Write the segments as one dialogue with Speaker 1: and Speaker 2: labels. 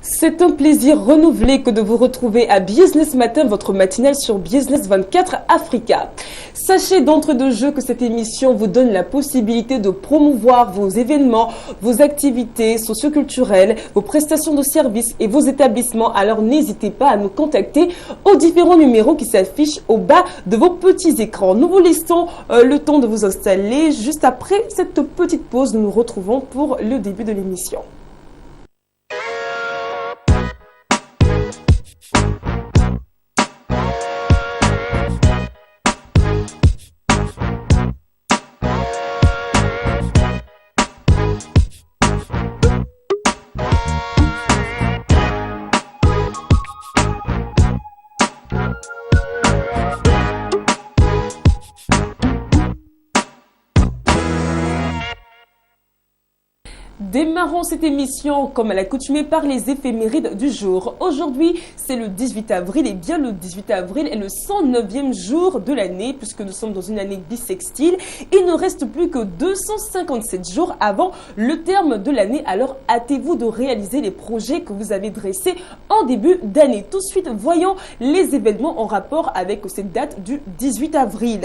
Speaker 1: C'est un plaisir renouvelé que de vous retrouver à Business Matin, votre matinale sur Business 24 Africa. Sachez d'entrée de jeu que cette émission vous donne la possibilité de promouvoir vos événements, vos activités socioculturelles, vos prestations de services et vos établissements. Alors n'hésitez pas à nous contacter aux différents numéros qui s'affichent au bas de vos petits écrans. Nous vous laissons le temps de vous installer. Juste après cette petite pause, nous nous retrouvons pour le début de l'émission. Démarrons cette émission comme à l'accoutumée par les éphémérides du jour. Aujourd'hui, c'est le 18 avril et bien le 18 avril est le 109e jour de l'année puisque nous sommes dans une année bissextile. Il ne reste plus que 257 jours avant le terme de l'année. Alors hâtez-vous de réaliser les projets que vous avez dressés en début d'année. Tout de suite, voyons les événements en rapport avec cette date du 18 avril.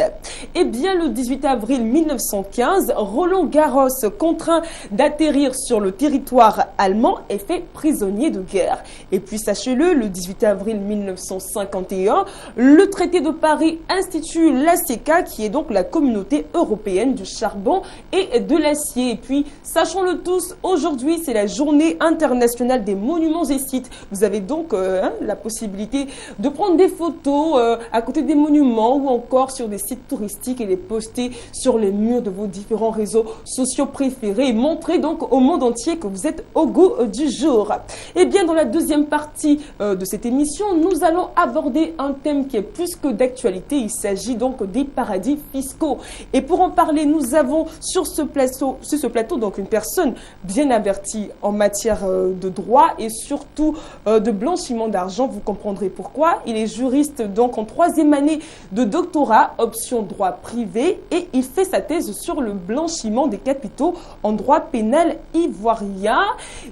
Speaker 1: Eh bien, le 18 avril 1915, Roland Garros, contraint d'atterrir sur le territoire allemand, est fait prisonnier de guerre. Et puis sachez-le, le 18 avril 1951, le traité de Paris institue l'ACK, qui est donc la communauté européenne du charbon et de l'acier. Et puis, sachons-le tous, aujourd'hui, c'est la journée internationale des monuments et sites. Vous avez donc la possibilité de prendre des photos à côté des monuments ou encore sur des sites touristiques et les poster sur les murs de vos différents réseaux sociaux préférés et montrer donc au monde entier que vous êtes au goût du jour. Et bien, dans la deuxième partie de cette émission, nous allons aborder un thème qui est plus que d'actualité. Il s'agit donc des paradis fiscaux. Et pour en parler, nous avons sur ce plateau donc une personne bien avertie en matière de droit et surtout de blanchiment d'argent. Vous comprendrez pourquoi. Il est juriste donc en 3e année de doctorat, option droit privé, et il fait sa thèse sur le blanchiment des capitaux en droit pénal ivoirien.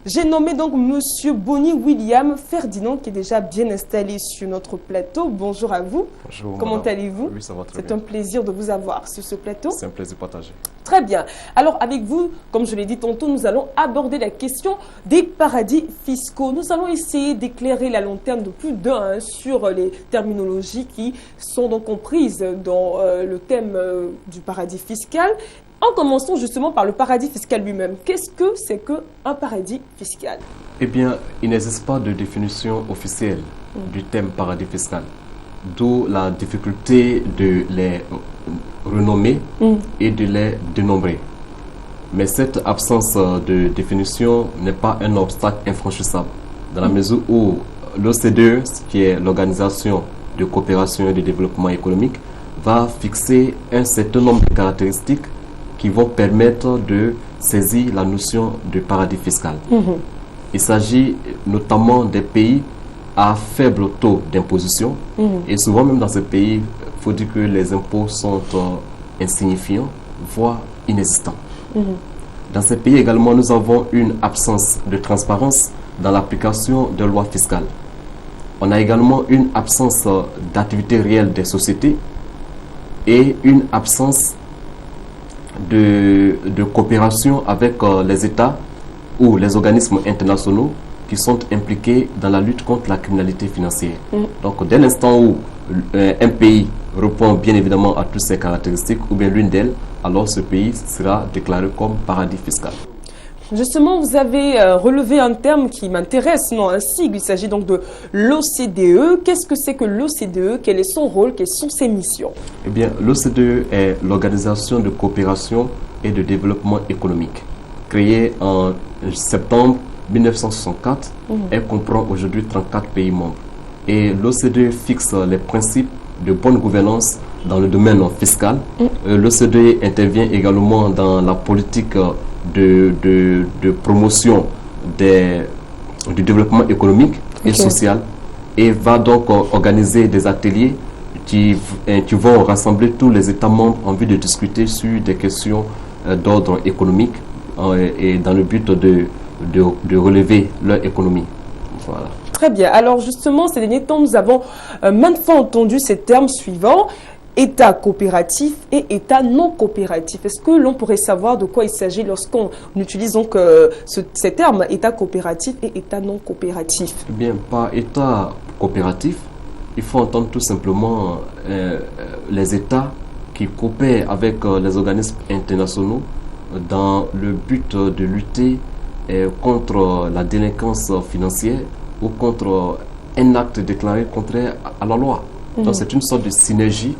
Speaker 1: J'ai nommé donc Monsieur Bonny William Ferdinand qui est déjà bien installé sur notre plateau. Bonjour à vous.
Speaker 2: Bonjour.
Speaker 1: Comment allez-vous?
Speaker 2: Oui, ça va très bien.
Speaker 1: C'est un plaisir de vous avoir sur ce plateau.
Speaker 2: C'est un plaisir partagé.
Speaker 1: Très bien. Alors avec vous, comme je l'ai dit tantôt, nous allons aborder la question des paradis fiscaux. Nous allons essayer d'éclairer la lanterne de plus d'un sur les terminologies qui sont donc comprises dans le thème du paradis fiscal. En commençant justement par le paradis fiscal lui-même. Qu'est-ce que c'est qu'un paradis fiscal?
Speaker 2: Eh bien, il n'existe pas de définition officielle du thème paradis fiscal. D'où la difficulté de les renommer et de les dénombrer. Mais cette absence de définition n'est pas un obstacle infranchissable, dans la mesure où l'OCDE, qui est l'Organisation de coopération et de développement économique, va fixer un certain nombre de caractéristiques qui vont permettre de saisir la notion de paradis fiscal. Il s'agit notamment des pays à faible taux d'imposition. Et souvent même dans ces pays, il faut dire que les impôts sont insignifiants, voire inexistants. Dans ces pays également, nous avons une absence de transparence dans l'application de lois fiscales. On a également une absence d'activité réelle des sociétés et une absence de coopération avec les États ou les organismes internationaux qui sont impliqués dans la lutte contre la criminalité financière. Donc, dès l'instant où un pays répond bien évidemment à toutes ces caractéristiques, ou bien l'une d'elles, alors ce pays sera déclaré comme paradis fiscal.
Speaker 1: Justement, vous avez relevé un terme qui m'intéresse, non, un sigle. Il s'agit donc de l'OCDE. Qu'est-ce que c'est que l'OCDE? Quel est son rôle? Quelles sont ses missions?
Speaker 2: Eh bien, l'OCDE est l'Organisation de coopération et de développement économique. Créée en septembre 1964, elle comprend aujourd'hui 34 pays membres. Et l'OCDE fixe les principes de bonne gouvernance dans le domaine fiscal. L'OCDE intervient également dans la politique de promotion du développement économique et social, et va donc organiser des ateliers qui vont rassembler tous les États membres en vue de discuter sur des questions d'ordre économique et dans le but de relever leur économie. Voilà.
Speaker 1: Très bien. Alors justement, ces derniers temps, nous avons maintes fois entendu ces termes suivants: État coopératif et État non coopératif. Est-ce que l'on pourrait savoir de quoi il s'agit lorsqu'on utilise donc ces termes, État coopératif et État non coopératif?
Speaker 2: Eh bien, par État coopératif, il faut entendre tout simplement les États qui coopèrent avec les organismes internationaux dans le but de lutter contre la délinquance financière ou contre un acte déclaré contraire à la loi. Donc c'est une sorte de synergie,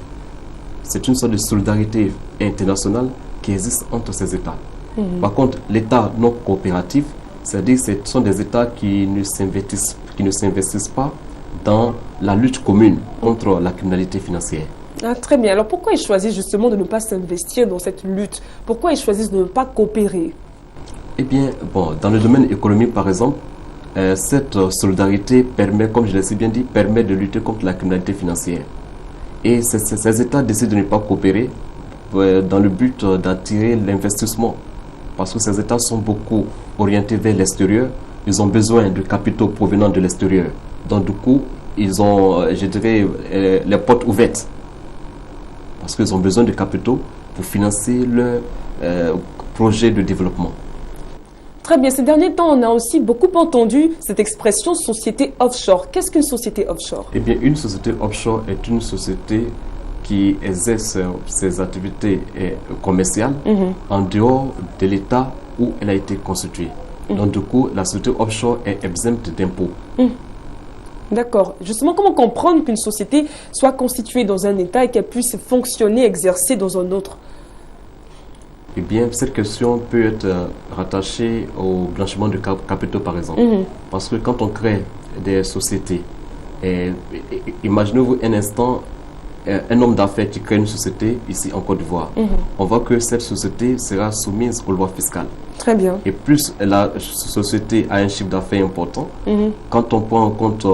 Speaker 2: c'est une sorte de solidarité internationale qui existe entre ces États. Par contre, l'État non coopératif, c'est-à-dire que ce sont des États qui ne s'investissent pas dans la lutte commune contre la criminalité financière.
Speaker 1: Ah, très bien. Alors pourquoi ils choisissent justement de ne pas s'investir dans cette lutte? Pourquoi ils choisissent de ne pas coopérer?
Speaker 2: Eh bien, bon, dans le domaine économique, par exemple, cette solidarité permet, comme je l'ai si bien dit, permet de lutter contre la criminalité financière. Et ces États décident de ne pas coopérer dans le but d'attirer l'investissement. Parce que ces États sont beaucoup orientés vers l'extérieur. Ils ont besoin de capitaux provenant de l'extérieur. Donc du coup, ils ont, je dirais, les portes ouvertes. Parce qu'ils ont besoin de capitaux pour financer leur projet de développement.
Speaker 1: Très bien. Ces derniers temps, on a aussi beaucoup entendu cette expression société offshore. Qu'est-ce qu'une société offshore?
Speaker 2: Eh bien, une société offshore est une société qui exerce ses activités commerciales en dehors de l'État où elle a été constituée. Donc, du coup, la société offshore est exempte d'impôts.
Speaker 1: D'accord. Justement, comment comprendre qu'une société soit constituée dans un État et qu'elle puisse fonctionner, exercer dans un autre?
Speaker 2: Eh bien, cette question peut être rattachée au blanchiment de capitaux, par exemple. Parce que quand on crée des sociétés, imaginez-vous un instant, un homme d'affaires qui crée une société ici en Côte d'Ivoire. On voit que cette société sera soumise aux lois fiscales.
Speaker 1: Très bien.
Speaker 2: Et plus la société a un chiffre d'affaires important, quand on prend en compte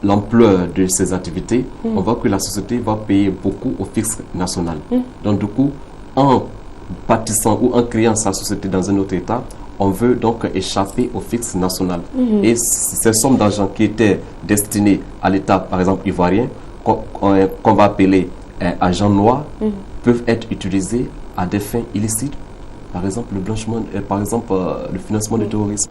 Speaker 2: l'ampleur de ses activités, on voit que la société va payer beaucoup au fisc national. Donc du coup, en bâtissant ou en créant sa société dans un autre État, on veut donc échapper au fisc national. Et ces sommes d'argent qui étaient destinées à l'État, par exemple ivoirien, qu'on va appeler argent noir, peuvent être utilisées à des fins illicites, par exemple le blanchiment, par exemple le financement du terrorisme.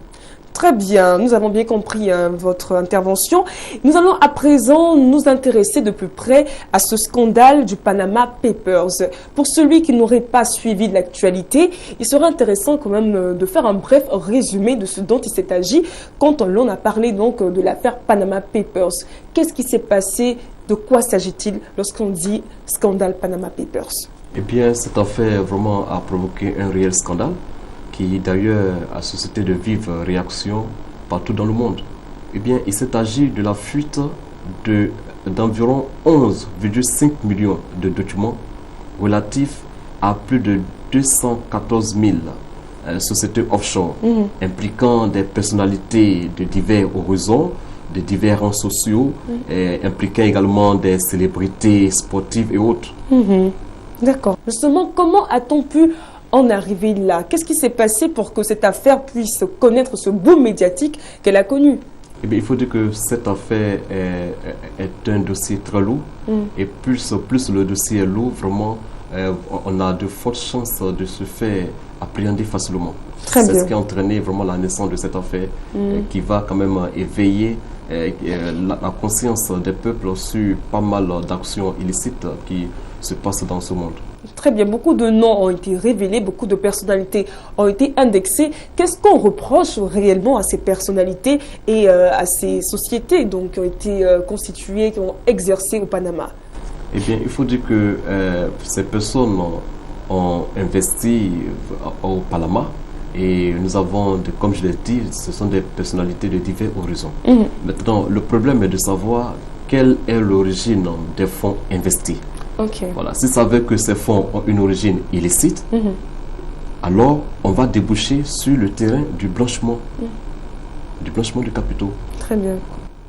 Speaker 1: Très bien, nous avons bien compris votre intervention. Nous allons à présent nous intéresser de plus près à ce scandale du Panama Papers. Pour celui qui n'aurait pas suivi l'actualité, il serait intéressant quand même de faire un bref résumé de ce dont il s'est agi quand l'on a parlé donc de l'affaire Panama Papers. Qu'est-ce qui s'est passé? De quoi s'agit-il lorsqu'on dit scandale Panama Papers?
Speaker 2: Eh bien, cette affaire vraiment a provoqué un réel scandale qui d'ailleurs a suscité de vives réactions partout dans le monde. Eh bien, il s'est agi de la fuite d'environ 11,5 millions de documents relatifs à plus de 214 000 sociétés offshore, impliquant des personnalités de divers horizons, de divers rangs sociaux, impliquant également des célébrités sportives et autres.
Speaker 1: D'accord. Justement, comment a-t-on pu en arriver là? Qu'est-ce qui s'est passé pour que cette affaire puisse connaître ce boom médiatique qu'elle a connu?
Speaker 2: Eh bien, il faut dire que cette affaire est un dossier très lourd. Et plus le dossier est lourd, vraiment, on a de fortes chances de se faire appréhender facilement. C'est ce qui a entraîné vraiment la naissance de cette affaire qui va quand même éveiller la conscience des peuples sur pas mal d'actions illicites qui se passent dans ce monde.
Speaker 1: Très bien, beaucoup de noms ont été révélés, beaucoup de personnalités ont été indexées. Qu'est-ce qu'on reproche réellement à ces personnalités et à ces sociétés donc, qui ont été constituées, qui ont exercé au Panama?
Speaker 2: Eh bien, il faut dire que ces personnes ont investi au Panama et nous avons, comme je l'ai dit, ce sont des personnalités de divers horizons. Maintenant, le problème est de savoir quelle est l'origine des fonds investis. Voilà. Si ça veut que ces fonds ont une origine illicite, alors on va déboucher sur le terrain du blanchiment de capitaux.
Speaker 1: Très bien.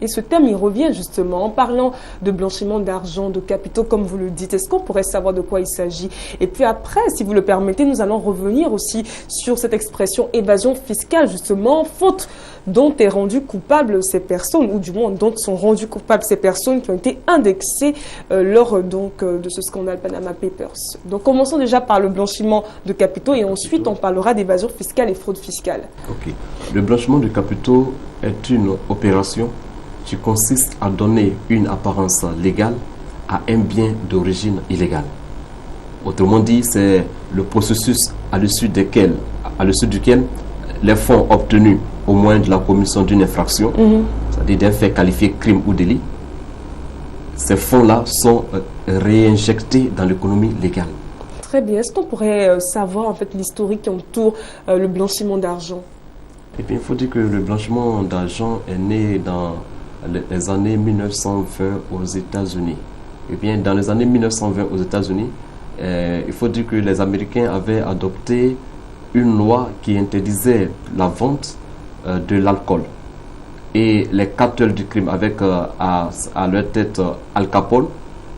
Speaker 1: Et ce terme, il revient justement en parlant de blanchiment d'argent, de capitaux, comme vous le dites. Est-ce qu'on pourrait savoir de quoi il s'agit? Et puis après, si vous le permettez, nous allons revenir aussi sur cette expression évasion fiscale, justement, faute dont est rendu coupable ces personnes, ou du moins dont sont rendues coupables ces personnes qui ont été indexées lors de ce scandale Panama Papers. Donc commençons déjà par le blanchiment de capitaux et ensuite on parlera d'évasion fiscale et fraude fiscale.
Speaker 2: Ok. Le blanchiment de capitaux est une opération qui consiste à donner une apparence légale à un bien d'origine illégale. Autrement dit, c'est le processus à l'issue duquel les fonds obtenus au moyen de la commission d'une infraction, c'est-à-dire d'un fait qualifié crime ou délit, ces fonds-là sont réinjectés dans l'économie légale.
Speaker 1: Très bien. Est-ce qu'on pourrait savoir en fait l'historique qui entoure le blanchiment d'argent?
Speaker 2: Et puis il faut dire que le blanchiment d'argent est né dans les années 1920 aux États-Unis. Et bien dans les années 1920 aux États-Unis, il faut dire que les Américains avaient adopté une loi qui interdisait la vente de l'alcool. Et les cartels du crime, avec à leur tête Al Capone,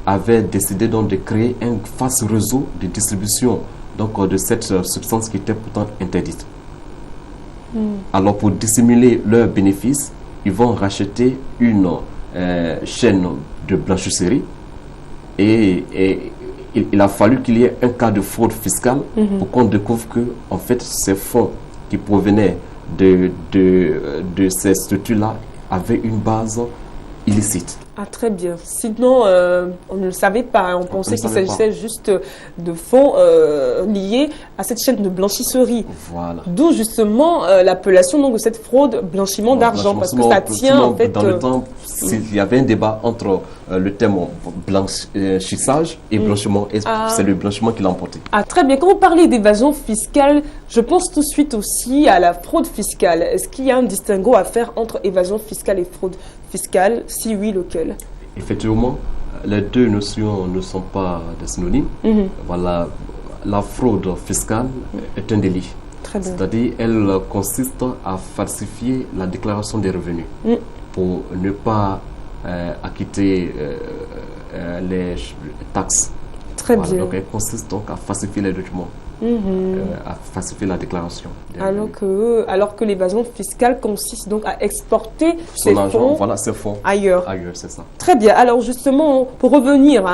Speaker 2: avaient décidé donc de créer un vaste réseau de distribution de cette substance qui était pourtant interdite. Alors pour dissimuler leurs bénéfices, ils vont racheter une chaîne de blanchisserie et il a fallu qu'il y ait un cas de fraude fiscale pour qu'on découvre que en fait ces fonds qui provenaient de ces structures-là avaient une base illicite.
Speaker 1: Ah, très bien. Sinon, on ne le savait pas. On pensait qu'il s'agissait juste de fonds liés à cette chaîne de blanchisserie.
Speaker 2: Voilà.
Speaker 1: D'où justement l'appellation de cette fraude blanchiment d'argent, parce que ça tient en fait.
Speaker 2: Dans le temps, il y avait un débat entre le terme blanchissage et blanchiment. Et c'est le blanchiment qui l'a emporté.
Speaker 1: Ah, très bien. Quand vous parlez d'évasion fiscale, je pense tout de suite aussi à la fraude fiscale. Est-ce qu'il y a un distinguo à faire entre évasion fiscale et fraude fiscale? Si oui, lequel?
Speaker 2: Effectivement, les deux notions ne sont pas des synonymes. Voilà, la fraude fiscale est un délit. C'est-à-dire, elle consiste à falsifier la déclaration des revenus pour ne pas acquitter les taxes.
Speaker 1: Très bien.
Speaker 2: Donc, elle consiste donc à falsifier les documents. À falsifier la déclaration.
Speaker 1: Alors que l'évasion fiscale consiste donc à exporter
Speaker 2: ces fonds
Speaker 1: ailleurs.
Speaker 2: C'est ça.
Speaker 1: Très bien. Alors justement, pour revenir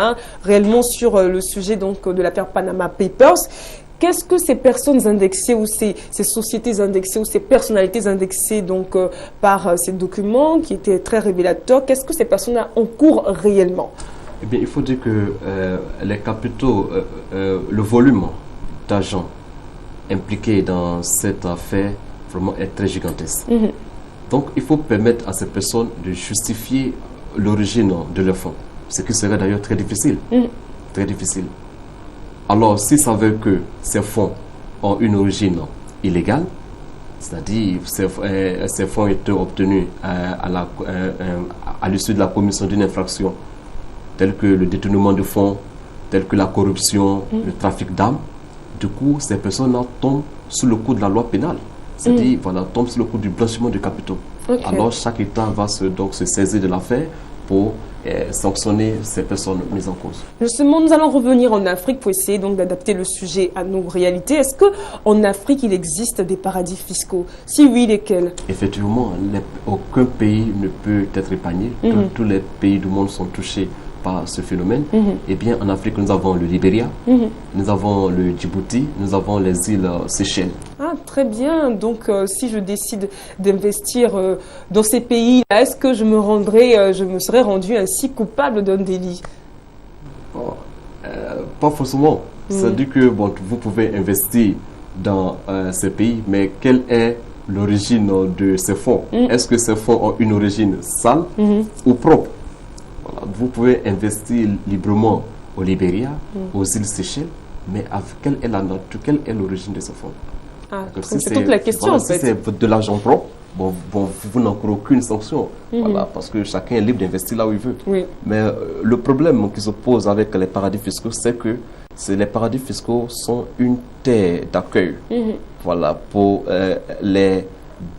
Speaker 1: réellement sur le sujet de l'affaire Panama Papers, qu'est-ce que ces personnes indexées ou ces sociétés indexées ou ces personnalités indexées par ces documents qui étaient très révélateurs, qu'est-ce que ces personnes encourent réellement?
Speaker 2: Eh bien, il faut dire que les capitaux, le volume d'argent impliqué dans cette affaire vraiment est très gigantesque. Donc il faut permettre à ces personnes de justifier l'origine de leurs fonds, ce qui serait d'ailleurs très difficile. Très difficile. Alors s'il s'avère que ces fonds ont une origine illégale, c'est-à-dire ces fonds étaient obtenus à l'issue de la commission d'une infraction telle que le détournement de fonds, telle que la corruption, le trafic d'armes, du coup, ces personnes-là tombent sous le coup de la loi pénale. C'est-à-dire, tombent sous le coup du blanchiment de capitaux. Alors, chaque État va se saisir de l'affaire pour sanctionner ces personnes mises en cause.
Speaker 1: Justement, nous allons revenir en Afrique pour essayer donc d'adapter le sujet à nos réalités. Est-ce qu'en Afrique, il existe des paradis fiscaux? Si oui, lesquels?
Speaker 2: Effectivement, aucun pays ne peut être épargné. Tous les pays du monde sont touchés par ce phénomène. Eh bien, en Afrique, nous avons le Libéria, nous avons le Djibouti, nous avons les îles Seychelles.
Speaker 1: Ah, très bien. Donc, si je décide d'investir dans ces pays-là, est-ce que je me serais rendu ainsi coupable d'un délit?
Speaker 2: Pas forcément. C'est-à-dire que vous pouvez investir dans ces pays, mais quelle est l'origine de ces fonds? Est-ce que ces fonds ont une origine sale ou propre? Vous pouvez investir librement au Libéria, aux îles Seychelles, mais quelle est l'origine de ce fonds?
Speaker 1: C'est toute la question en fait.
Speaker 2: Si c'est de l'argent propre, vous n'encourez aucune sanction, parce que chacun est libre d'investir là où il veut. Mais le problème qui se pose avec les paradis fiscaux, c'est que les paradis fiscaux sont une terre d'accueil pour les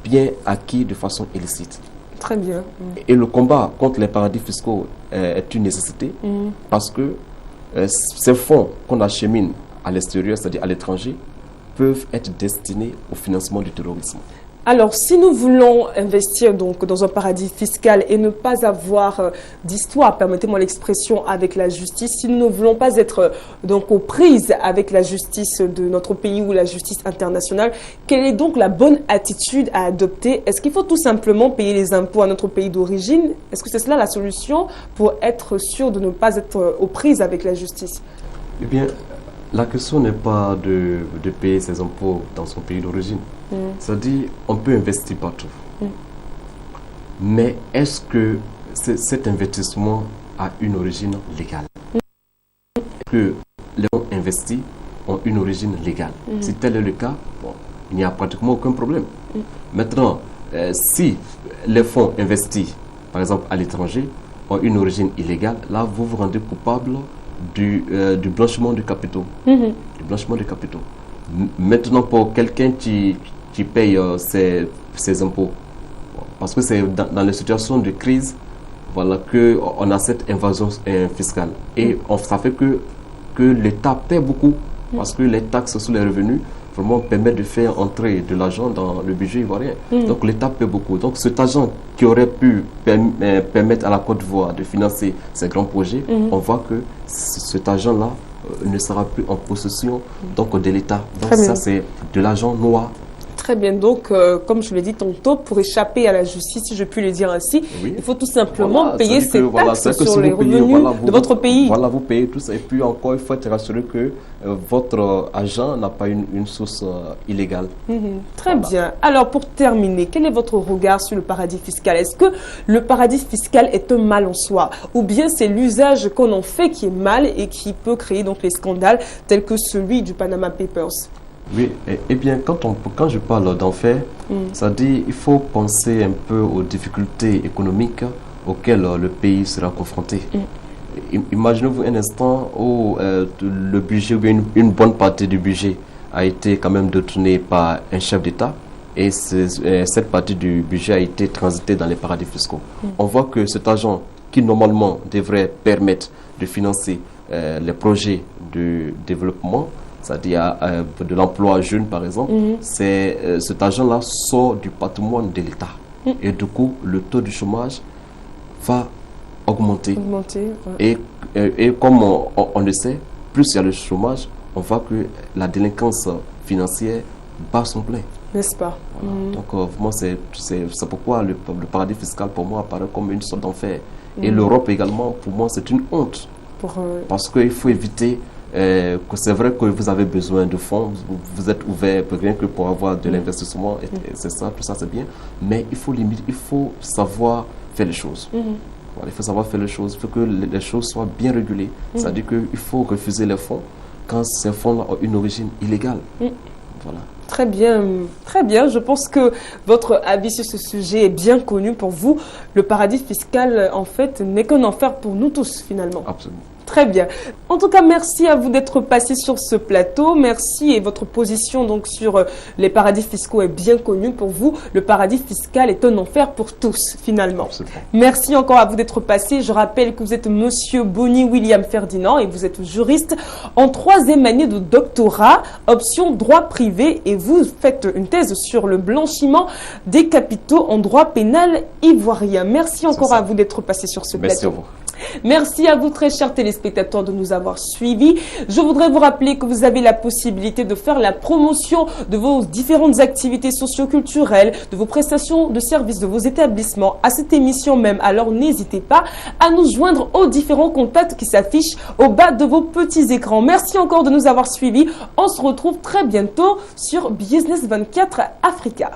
Speaker 2: biens acquis de façon illicite.
Speaker 1: Très bien.
Speaker 2: Et le combat contre les paradis fiscaux est une nécessité parce que ces fonds qu'on achemine à l'extérieur, c'est-à-dire à l'étranger, peuvent être destinés au financement du terrorisme.
Speaker 1: Alors, si nous voulons investir donc dans un paradis fiscal et ne pas avoir d'histoire, permettez-moi l'expression, avec la justice, si nous ne voulons pas être donc aux prises avec la justice de notre pays ou la justice internationale, quelle est donc la bonne attitude à adopter? Est-ce qu'il faut tout simplement payer les impôts à notre pays d'origine? Est-ce que c'est cela la solution pour être sûr de ne pas être aux prises avec la justice?
Speaker 2: Eh bien, la question n'est pas de payer ses impôts dans son pays d'origine. C'est-à-dire, on peut investir partout. Mais est-ce que cet investissement a une origine légale? Est-ce que les fonds investis ont une origine légale? Si tel est le cas, bon, il n'y a pratiquement aucun problème. Maintenant, si les fonds investis, par exemple à l'étranger, ont une origine illégale, là, vous vous rendez coupable du blanchiment de capitaux. Du blanchiment de capitaux. Maintenant, pour quelqu'un qui paye ses impôts, parce que c'est dans les situations de crise, voilà, qu'on a cette invasion fiscale. Et ça fait que l'État paie beaucoup, parce que les taxes sur les revenus vraiment permettent de faire entrer de l'argent dans le budget ivoirien. Donc l'État paie beaucoup. Donc cet argent qui aurait pu permettre à la Côte d'Ivoire de financer ces grands projets, on voit que cet argent-là ne sera plus en possession donc, de l'État. Donc ça, c'est de l'argent noir.
Speaker 1: Très bien. Donc, comme je l'ai dit tantôt, pour échapper à la justice, si je puis le dire ainsi, il faut tout simplement payer ces taxes sur les revenus de votre pays.
Speaker 2: Voilà, vous payez tout ça. Et puis encore, il faut être rassuré que votre argent n'a pas une source illégale.
Speaker 1: Très bien. Alors, pour terminer, quel est votre regard sur le paradis fiscal? Est-ce que le paradis fiscal est un mal en soi? Ou bien c'est l'usage qu'on en fait qui est mal et qui peut créer donc les scandales tels que celui du Panama Papers?
Speaker 2: Oui, eh bien, quand je parle d'enfer, ça dit il faut penser un peu aux difficultés économiques auxquelles le pays sera confronté. Imaginez-vous un instant où le budget, ou bien une bonne partie du budget a été quand même détournée par un chef d'État et cette partie du budget a été transitée dans les paradis fiscaux. On voit que cet argent qui normalement devrait permettre de financer les projets de développement, c'est-à-dire de l'emploi jeune par exemple, cet argent-là sort du patrimoine de l'État. Et du coup, le taux du chômage va augmenter. Et comme on le sait, plus il y a le chômage, on voit que la délinquance financière bat son plein.
Speaker 1: N'est-ce pas?
Speaker 2: Voilà. Donc, vraiment, c'est pourquoi le paradis fiscal, pour moi, apparaît comme une sorte d'enfer. Et l'Europe également, pour moi, c'est une honte. Parce qu'il faut éviter... que c'est vrai que vous avez besoin de fonds, vous êtes ouvert rien que pour avoir de l'investissement, c'est ça, tout ça c'est bien, mais il faut savoir faire les choses. Voilà, il faut savoir faire les choses, il faut que les choses soient bien régulées, c'est-à-dire qu'il faut refuser les fonds quand ces fonds-là ont une origine illégale. Voilà.
Speaker 1: Très bien, très bien. Je pense que votre avis sur ce sujet est bien connu pour vous. Le paradis fiscal, en fait, n'est qu'un enfer pour nous tous, finalement.
Speaker 2: Absolument.
Speaker 1: Très bien. En tout cas, merci à vous d'être passé sur ce plateau. Merci et votre position donc sur les paradis fiscaux est bien connue pour vous. Le paradis fiscal est un enfer pour tous, finalement.
Speaker 2: Absolument.
Speaker 1: Merci encore à vous d'être passé. Je rappelle que vous êtes Monsieur Bonny William Ferdinand et vous êtes juriste en 3e année de doctorat, option droit privé, et vous faites une thèse sur le blanchiment des capitaux en droit pénal ivoirien. Merci encore à vous d'être passé sur ce plateau.
Speaker 2: Merci à vous.
Speaker 1: Merci à vous très chers téléspectateurs de nous avoir suivis. Je voudrais vous rappeler que vous avez la possibilité de faire la promotion de vos différentes activités socio-culturelles, de vos prestations de services, de vos établissements à cette émission même. Alors n'hésitez pas à nous joindre aux différents contacts qui s'affichent au bas de vos petits écrans. Merci encore de nous avoir suivis. On se retrouve très bientôt sur Business 24 Africa.